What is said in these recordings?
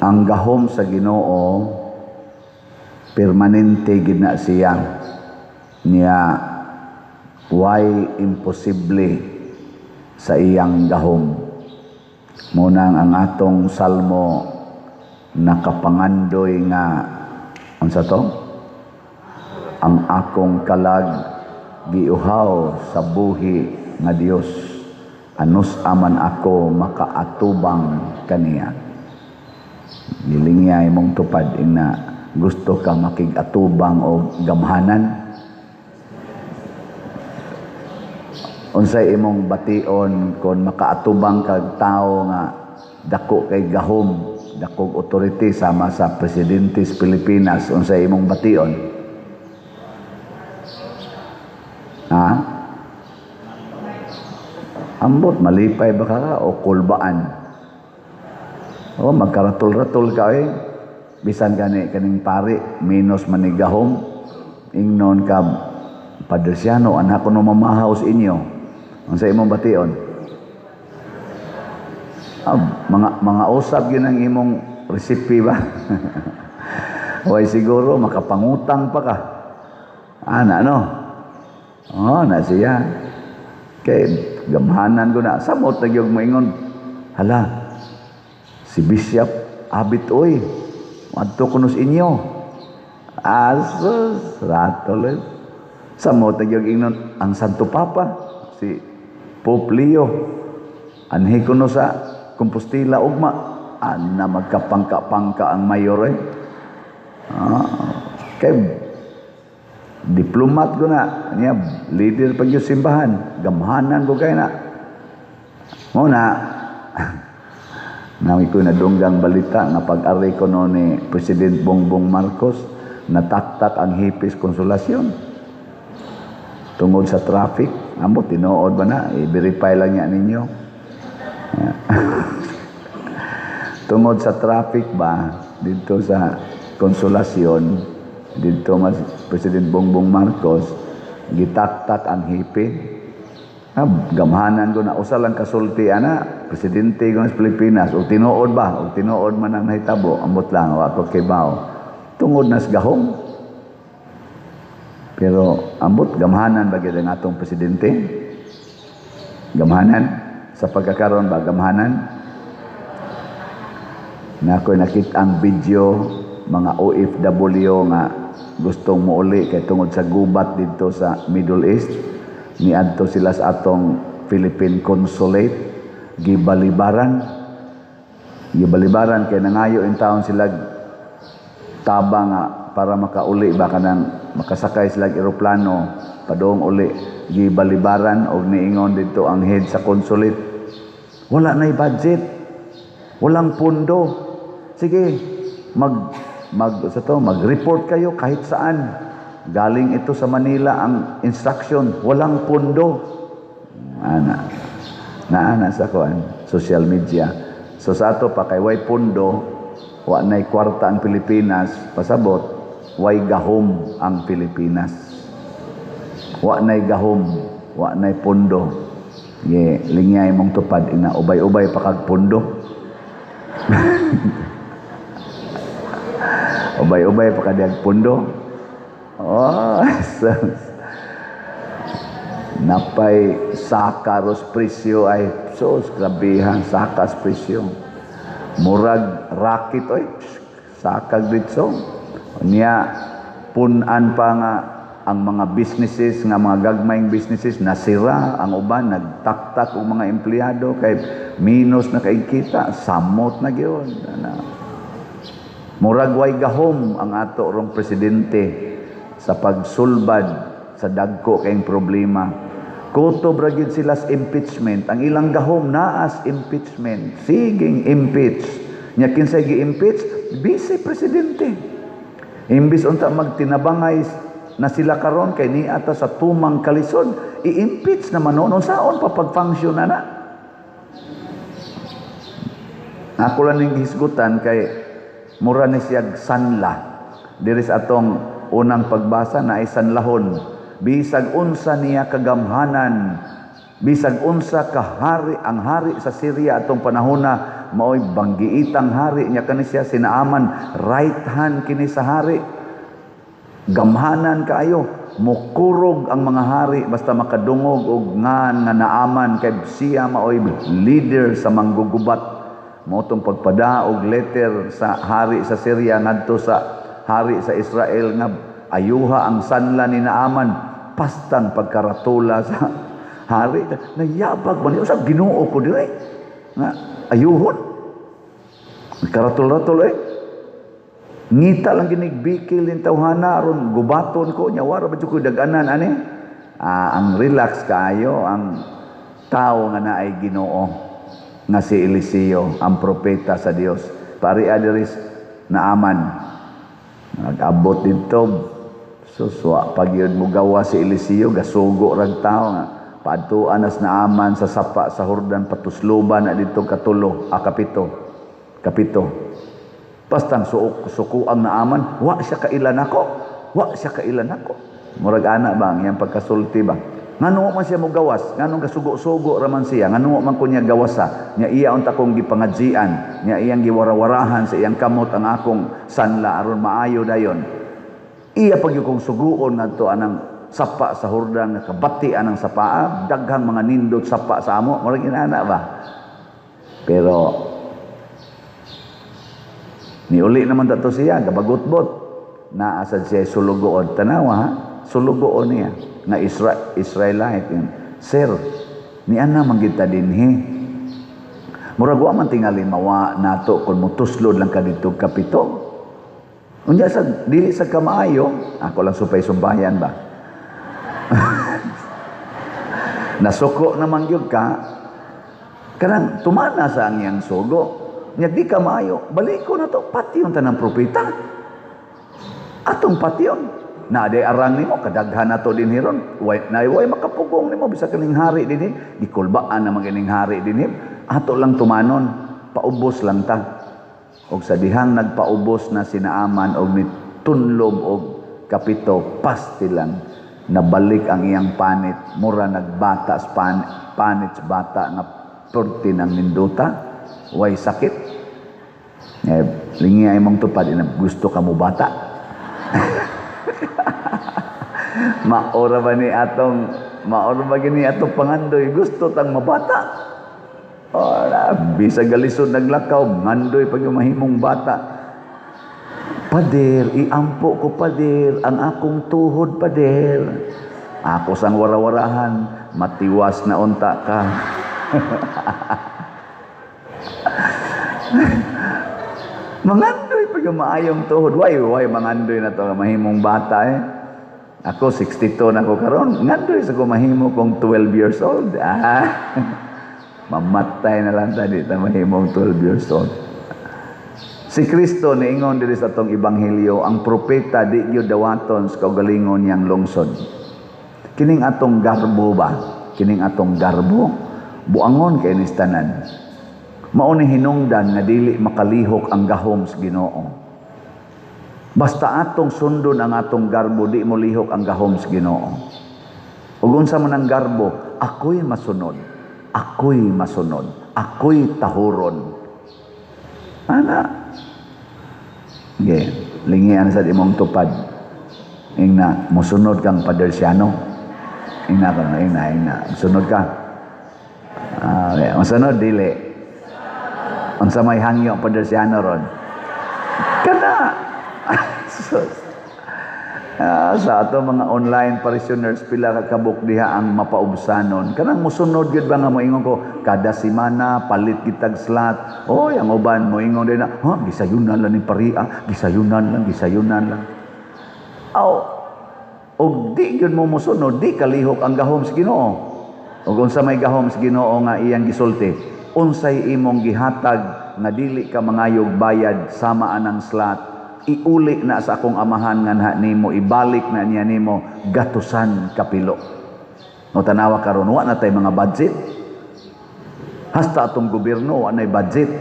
ang gahom sa Ginoo permanente gid na siya niya, why imposible sa iyang gahom. Munang ang atong salmo nakapangandoy nga unsa to, ang akong kalag giuhaw sa buhi nga Dios, anus aman ako makaatubang kaniya. Gilingya imong tupad ina gusto ka makigatubang o gamhanan. Unsay imong bation kung makaatubang kag tao nga dako kay gahom, dakog authority sama sa presidente sa Pilipinas, unsay imong bation? Ha? Ambot malipay ba ka o kulbaan? O magkaratul-ratul ka bisan kaning pari minus manigahom ingnon ka Padresyano, anak ko no mamahaw sa inyo. Ang sa imong bation? Mga usab yun ang imong recipe ba? Way siguro makapangutang pa ka. No? Na siya. Kay gamhanan ko na. Samot na yung maingon. Hala, si Bishop Abit, oy, madto ko nos inyo. Asus, ratol. Samot na yung ingnon, ang Santo Papa, si Pope Leo, anhi ko no sa Compostela ugma, na magkapangka-pangka ang mayor kay diplomat ko na, niya, leader pag yung simbahan, gamhanan ko kayo na. Muna, namin ko nadunggang balita nga pag-ari ko no ni President Bongbong Marcos, nataktak ang Hipis Konsolasyon tungod sa traffic. Amo, tinuod ba na? I-verify lang niya ninyo. Tungod sa traffic ba, dito sa Konsolasyon, dito mas President Bongbong Marcos, gitaktak ang Hipis. Gamhanan ko na usa lang kasulti presidente ko ng Pilipinas, o tinuod ba, o tinuod man ang nahitabo, ambot lang wa ko kibaw tungod nas gahom. Pero ambot gamhanan ba gyud ang atong presidente? Gamhanan sa pagkakaroon ba, gamhanan na ako nakita ang video mga OFW nga gustong muuli kay tungod sa gubat dito sa Middle East, niadto sila sa atong Philippine Consulate, gibalibaran kay nangayo in town sila taba nga para makauli ba kanang makasakay sila eroplano padong uli, gibalibaran og niingon dito ang head sa consulate, wala na'y budget, walang pundo, sige mag-report kayo kahit saan. Galing ito sa Manila ang instruction, walang pundo. Naana sa social media. So sa ato pa kay way pundo, wa nay kwarta ang Pilipinas, pasabot way gahom ang Pilipinas. Wa nay gahom, wa nay pundo. Lingay mong tupad ina ubay-ubay pa kag pundo. Ubay-ubay pa kag pundo. Napay sakaros presyo ay sos grabihan, sakas presyo murag rakit sakag dito niya punan pa nga ang mga businesses nga mga gagmayng businesses nasira, ang uban nagtaktak og mga empleyado kay minus na kay kita, samot na gyud murag way gahom ang ato rong presidente sa pagsulbad sa dagko kayong problema. Kutob ra gyud sila sa impeachment. Ang ilang gahom naas impeachment. Siging impeach. Nya kinsay gi-impeach? Vice Presidente. Imbis unta magtinabangay na sila karon kay niata sa tumang kalisod, i-impeach naman noon. Saon pa pag-function na? Ako lang ning hisgutan kay mura ni siyag sanla. Diri sa atong unang pagbasa na ay sanlahon, bisag unsa niya kagamhanan, bisag unsa kahari ang hari sa Syria atong panahona mao'y banggiitang hari niya kani siya sinaaman right hand kini sa hari. Gamhanan kaayo, mukurog ang mga hari basta makadungog og ngan nga naaman kay siya mao'y leader sa manggugubat. Mao tong pagpadaog letter sa hari sa Syria ngadto sa hari sa Israel nga ayuha ang sanla ni Naaman pastang pagkaratula sa hari. Nayabag man usab Ginoo ko dire nga ayuhon karatul-ratul ngita lang ginigbikil ning tawhana aron gubaton ko nya wara ba ko daganan ani. Ang relax kaayo ang tao nga naay Ginoo nga si Eliseo ang propeta sa Dios. Pari adiris Naaman nag-abot dito suswa pagyud mo gawa si Eliseo gasugo rag tao nga paadtuan nas Naaman sa sapa sa Hordan patusluban na dito kapito pastang suko ang Naaman wa siya kailan ako murag ana ba yang pagkasulti ba ngano man siya mo gawas nganong gasugo-sugo raman siya ngano man ko niya gawasa nya iya unta kong gipangadjian nya iyang giwarawarahan sa iyang kamot ang akong sanla aron maayo dayon iya pag yung kong suguon ngadto anang sapa sa Hordan nakabati anang sapa daghang mga nindot sapa sa amo murag inana ba pero niuli naman dato siya gabagutbot naa sad siya sulugoon tanawa ha sulugoon niya nga Israelite yun. Sir ni ana manggita dinhi murag wa man tingali mawa nato kun mutuslod lang ka dito kapito unya sa dili sa kamaayo ako lang supay-sumbayan ba nasuko naman gyud ka kanang tumana sa ang iyang sugo nya di ka maayo balik ko na to patyon tanang propeta atong patyon na day arang nimo kadaghan nato din hiron way makapugong nimo bisa kining hari dinhi gikulbaan na magining hari dinhi ato lang tumanon paubos lang ta og sa dihang nagpaubos na si Naaman og nitunlob og kapito pasti lang nabalik ang iyang panit mura nagbata sa panit sa bata nga porti ng ninduta way sakit lingi ay mong tupad na gusto ka mo bata maora ba gini atong pangandoy gusto tang mabata ora bisa galisod naglakaw mandoy pag mahimong bata pader iampo ko pader ang akong tuhod pader ako sang warawarahan matiwas na unta ka mangandoy pag maayong tuhod way mangandoy na to mahimong bata ako 62 na ko karon ngandoy sa ko mahimo kong 12 years old mamatay na lang tadi ta mahimong 12 years old. Si Kristo niingon diri sa atong ebanghelyo ang propeta di gyud dawaton sa kaugalingon niyang lungsod. Kining atong garbo buangon kay ni tanan. Mao ni hinungdan nga dili makalihok ang gahom sa Ginoo. Basta atong sundon ang atong garbo di mo lihok ang gahom sa Ginoo. Ug unsa man ang garbo, ako'y masunod, ako'y tahuron. Ana. Lingian sa imong tupad. Ingna mosunod kang padersyano. Ingna. Sunod ka. Masunod dili. Unsa may hangyo padersyano ron. Kana sa ato mga online parishioners pila ka kabuk diha ang mapaubsanon kanang mosunod gyud ba nga moingon ko kada semana palit kitag slot ang uban moingon din na gisayunan lang ni paria gisayunan lang og di gyud mo mosunod di kalihok ang gahom sa Ginoo ug unsa may gahom sa Ginoo nga iyang gisulti unsay imong gihatag nga dili ka mangayog bayad sama anang slot iuli na sa akong amahan nga nimo ibalik na niya nimo gatusan kapilo. No tanawa karon wa na tay mga budget. Hasta atong gobyerno wa nay budget.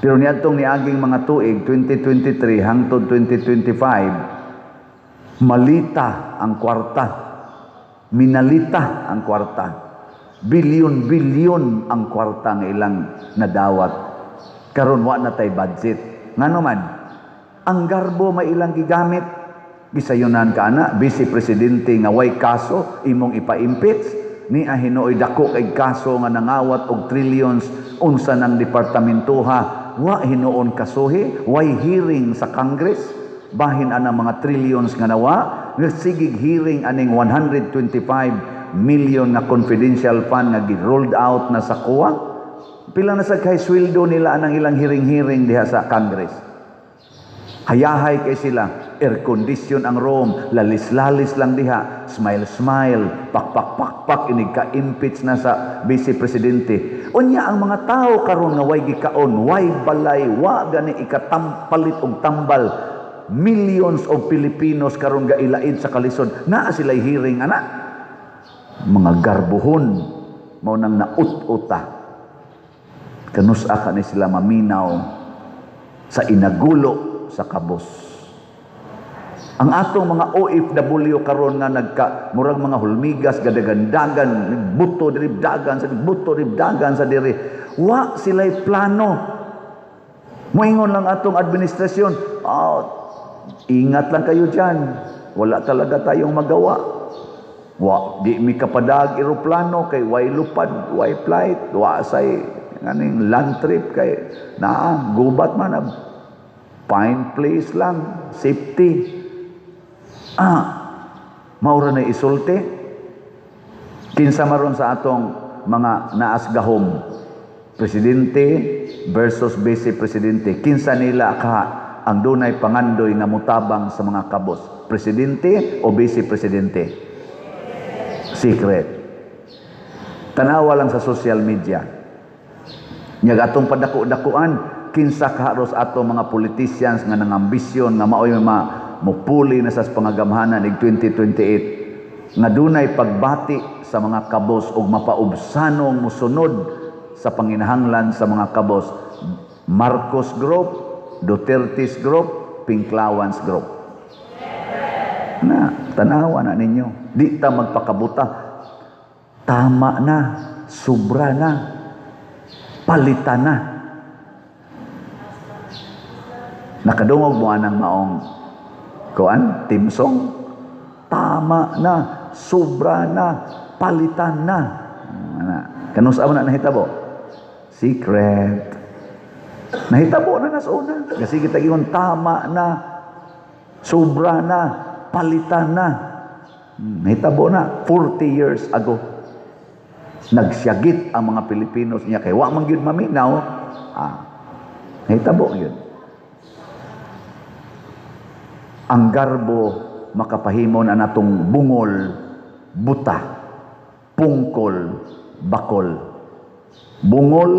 Pero niadtong niaging mga tuig 2023 hangtod 2025 malita ang kwarta. Minalita ang kwarta. Bilyon-bilyon ang kwarta nga ilang nadawat. Karon wa na tay budget. Ngano man, ang garbo may ilang gigamit. Gisayunan ka na, Vice Presidente nga way kaso, imong ipa-impeach. Ni ahinoy dako kay kaso nga nangawat og trillions unsa ng departamentoha. Wa hinuon kasuhi, way hearing sa Congress. Bahin ana mga trillions nga nawa. Sigig hearing aning 125 million na confidential fund nga gi-rolled out na sa COA. Pila na sa kay sweldo nila anang ilang hearing-hearing diha sa Congress. Hayahay kay sila, air condition ang room, lalis-lalis lang diha, smile-smile, pak-pak-pak-pak, inig ka-impeach na sa Vice Presidente. Unya ang mga tao karon nga way gikaon, way balay, wa gani ikatampalit og tambal. Millions of Filipinos karon ga ilaid sa kalisod, naa sila'y hearing ana. Mga garbuhon mao nang naut-uta. Kanusa ka ni sila maminaw sa inagulo sa kabos. Ang atong mga OFW karon nga murag mga hulmigas gadagandagan, nagbuto diri dagan sa nagbuto diri dagan sa diri. Wa sila'y plano. Moingon lang atong administrasyon, ingat lang kayo diyan. Wala talaga tayong magawa. Di mi kapadag eroplano kay way lupad, way flight, wa say nganing land trip kay gubat man fine place lang, safety. Maura na isulti. Kinsa maron sa atong mga naas gahom, Presidente versus Vice Presidente. Kinsa nila ang dunay pangandoy nga mutabang sa mga kabos? Presidente o Vice Presidente? Secret. Tanawa lang sa social media. Nyag atong padako-dakuan, kinsa kaharos ato mga politicians nga nangambisyon nga maoy mupuli na sa pangagamhanan ig 2028 nga dunay pagbati sa mga kabos ug mapaubsanong musunod sa panginahanglan sa mga kabos. Marcos Group, Duterte's Group, Pinklawans Group. Tanawa na ninyo. Di ta magpakabuta. Tama na, sobra na, palitan na. Nakadungog mo anang maong timsong. Tama na, sobra na, palitan na. Kanusa mo na nahitabo? Secret. Nahitabo na sa una. Kasi kita yun, tama na, sobra na, palitan na. Nahitabo na 40 years ago. Nagsyagit ang mga Pilipinos niya kay wa man gyud maminaw. Nahitabo yun. Ang garbo makapahimon na natong bungol, buta, pungkol, bakol. Bungol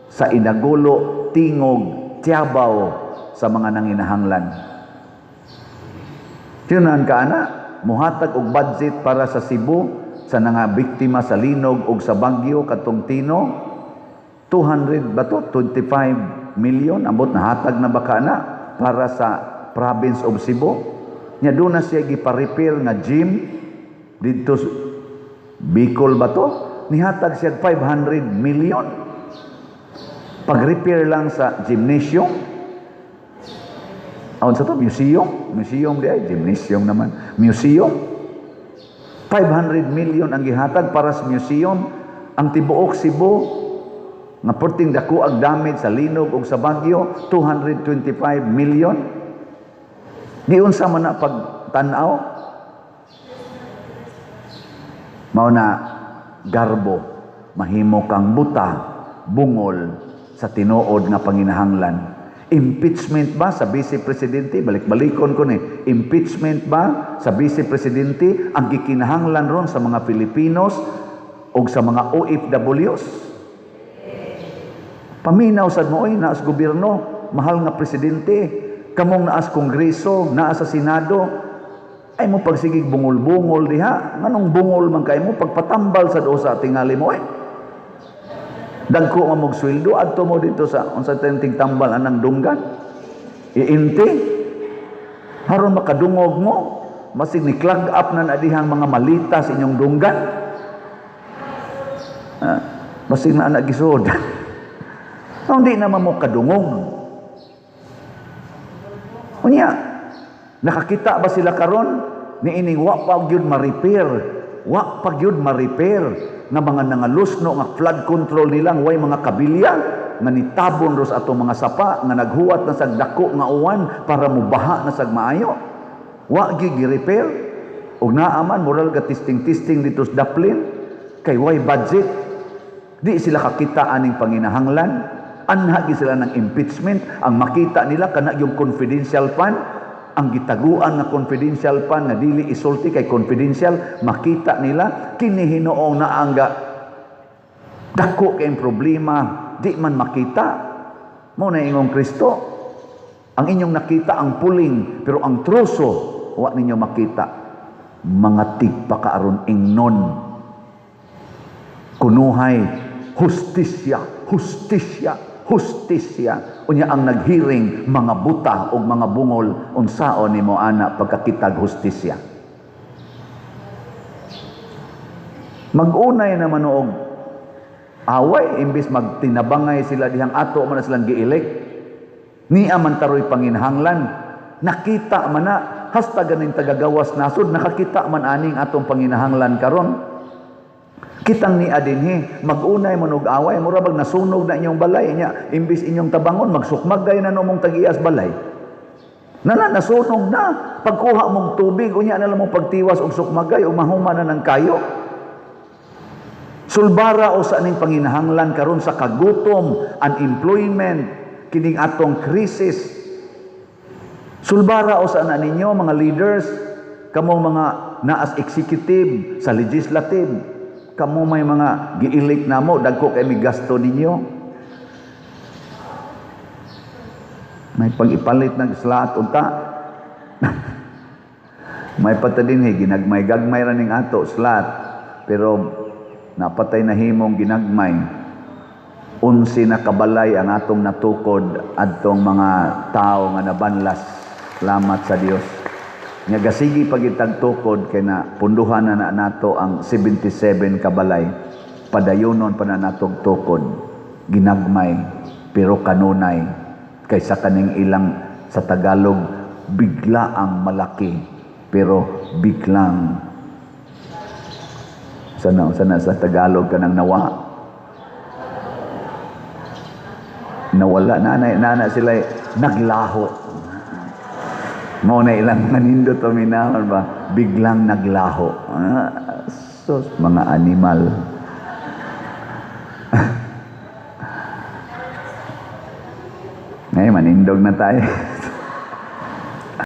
sa inagulo, tingog, tiyabaw sa mga nanginahanglan. Tinunan ka na, muhatag og budget para sa Cebu, sa nga biktima sa linog ug sa Baguio katong Tino, 25 million ambot na hatag na baka na para sa province of Cebu. Nya do na siya gipa-repair nga gym dito Bicol ba to? Nihatag siya 500 million. Pag-repair lang sa gymnasium. Aon sa to? Museum di ay, gymnasium naman. Museum. 500 million ang gihatag para sa museum. Ang tibuok Cebu, nga perting dako ang damage sa linog o sa Baguio, 225 million. Diyon sa man na pagtanaw, mao na garbo, mahimo kang buta, bungol sa tinuod nga panginahanglan. Impeachment ba sa Vice Presidente? Balik-balikon ko ni. Impeachment ba sa Vice Presidente ang gikinahanglan ron sa mga Filipinos o sa mga OFWs? Paminaw sad mo, naas gobyerno, mahal nga Presidente, kamong naas Kongreso, naas sa Senado, ay mo pagsigig bungol-bungol diha. Nganong bungol man kay mo pagpatambal sa dosa tingali mo Dagko nga mong sweldo, adto mo dito sa unsa tenting tambal anang dunggan. Iinti. Haron makadungog mo, masig ni clog up na nadihang mga malita sa inyong dunggan. Basig na anak gisod. Hindi naman mo kadungog. Unya, nakakita ba sila karon ni ining wa pa gyud ma-repair, wa pa gyud ma-repair nga mga nangalusno nga flood control nilang way mga kabilya nga nitabon ros atong mga sapa nga naghuwat na sag dako nga uwan para mubaha na sag maayo. Wa gyud gi-repair. Ug naaman moral ka testing dito sa Daplin kay way budget. Di sila kakita aning panginahanglan. Anha gi sila ng impeachment. Ang makita nila kana yung confidential fund, ang gitaguan na confidential fund na dili isulti kay confidential, makita nila kini Hinuong na angga dako kay problema di man makita. Mao na ingong Kristo. Ang inyong nakita ang puling pero ang troso wa ninyo makita. Mga tigpakaaron ingnon. Kunuhay hustisya, unya ang naghiring mga buta o mga bungol unsaon ni mo ana pagkakitag hustisya. Mag-unay naman og away imbis magtinabangay sila dihang ato man na silang gielek. Niya man taroy panginahanglan. Nakita man na hasta ganing tagagawas nasod nakakita man aning atong panginahanglan karon. Kitang ni adinhi, mag-unay man og away, mura bag nasunog na inyong balay nya, imbis inyong tabangon magsukmagay na mong tag-iyas balay. Nasunog na, pagkuha mong tubig unya na lang mong pagtiwas og sukmagay o mahuma na ng kayo. Sulbara o sa aning panginahanglan karon sa kagutom, unemployment, kining atong krisis. Sulbara o sa ninyo mga leaders, kamo mga naas executive sa legislative, kamo may mga giilik na mo, dagko kay may gasto ninyo. May pag-ipalit ng slot unta. May patadinhi, ginagmay-gagmay ra ning ato slot. Pero napatay na himong ginagmay. 11 na kabalay ang atong natukod adtong mga tao nga nabanlas. Salamat sa Dios. Nga gasigi pagitag tukod kay na punduhan na nato ang 77 kabalay. Padayonon pa na natog tukod. Ginagmay pero kanunay kaysa kaning ilang sa Tagalog bigla ang malaki pero biglang sana sa Tagalog kanang nawala na sila naglaho. Mao na ilang manindot o minahon ba? Biglang naglaho. Sus, mga animal. Ngayon, manindog na tayo.